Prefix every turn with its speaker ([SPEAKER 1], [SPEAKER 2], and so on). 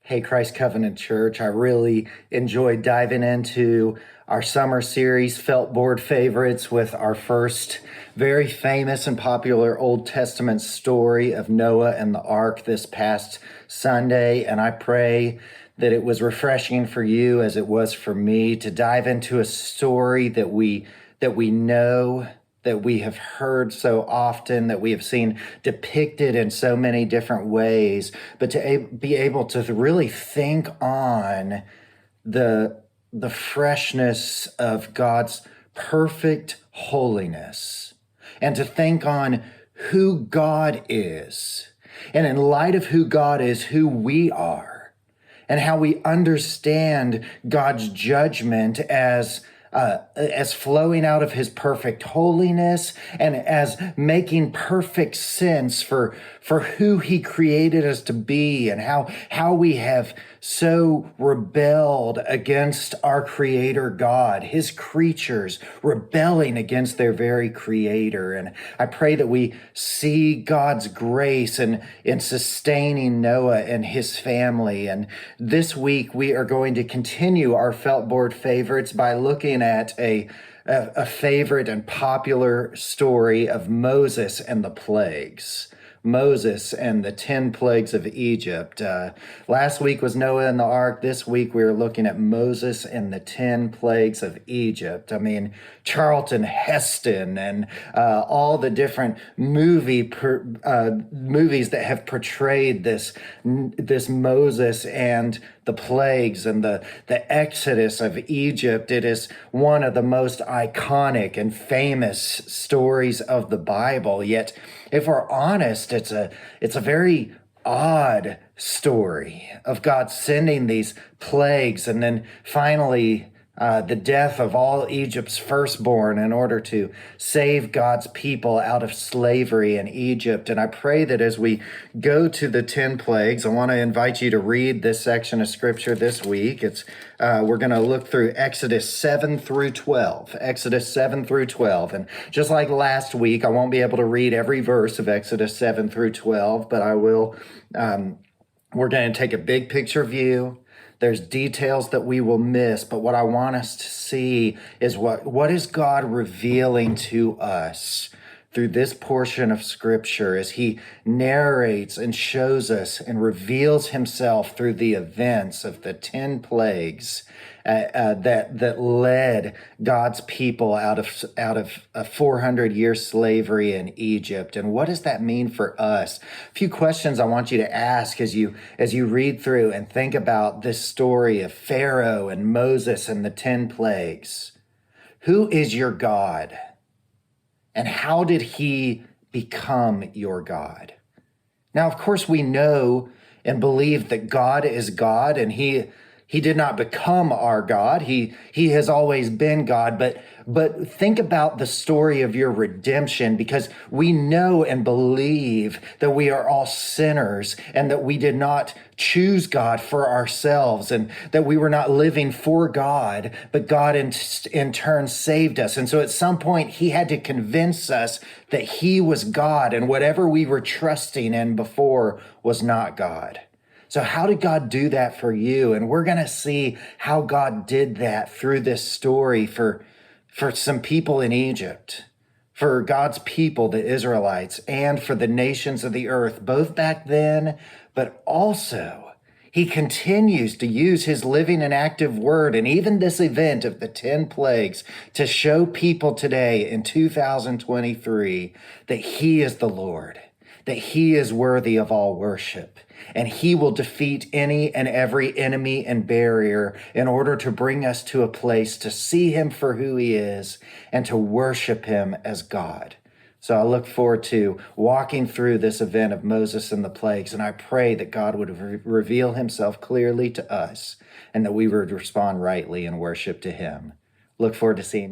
[SPEAKER 1] Hey, Christ Covenant Church, I really enjoyed diving into our summer series, Felt Board Favorites, with our first very famous and popular Old Testament story of Noah and the Ark this past Sunday. And I pray that it was refreshing for you as it was for me to dive into a story that we know, that we have heard so often, that we have seen depicted in so many different ways, but to be able to really think on the freshness of God's perfect holiness, and to think on who God is, and in light of who God is, who we are, and how we understand God's judgment as flowing out of his perfect holiness and as making perfect sense for who he created us to be, and how we have so rebelled against our creator God, his creatures rebelling against their very creator. And I pray that we see God's grace in sustaining Noah and his family. And this week we are going to continue our Felt Board favorites by looking at a favorite and popular story of Moses and the plagues. Moses and the 10 plagues of Egypt. Last week was Noah and the Ark. This week we are looking at Moses and the 10 plagues of Egypt. I mean, Charlton Heston and all the different movies that have portrayed this Moses and the plagues and the Exodus of Egypt. It is one of the most iconic and famous stories of the Bible. Yet, if we're honest, it's a very odd story of God sending these plagues and then finally the death of all Egypt's firstborn in order to save God's people out of slavery in Egypt. And I pray that as we go to the 10 plagues, I want to invite you to read this section of scripture this week. We're going to look through Exodus 7 through 12. Exodus 7 through 12. And just like last week, I won't be able to read every verse of Exodus 7 through 12, but I will. We're going to take a big picture view. There's details that we will miss, but what I want us to see is what is God revealing to us through this portion of scripture as he narrates and shows us and reveals himself through the events of the 10 plagues that led God's people out of a 400-year slavery in Egypt. And what does that mean for us? A few questions I want you to ask as you read through and think about this story of Pharaoh and Moses and the 10 plagues. Who is your God? And how did he become your God? Now, of course, we know and believe that God is God, and he did not become our God. He has always been God. But think about the story of your redemption, because we know and believe that we are all sinners and that we did not choose God for ourselves, and that we were not living for God, but God in turn saved us. And so at some point he had to convince us that he was God, and whatever we were trusting in before was not God. So how did God do that for you? And we're going to see how God did that through this story for some people in Egypt, for God's people, the Israelites, and for the nations of the earth, both back then, but also he continues to use his living and active word, and even this event of the 10 plagues, to show people today in 2023 that he is the Lord, that he is worthy of all worship, and he will defeat any and every enemy and barrier in order to bring us to a place to see him for who he is and to worship him as God. So I look forward to walking through this event of Moses and the plagues, and I pray that God would reveal himself clearly to us and that we would respond rightly in worship to him. Look forward to seeing you.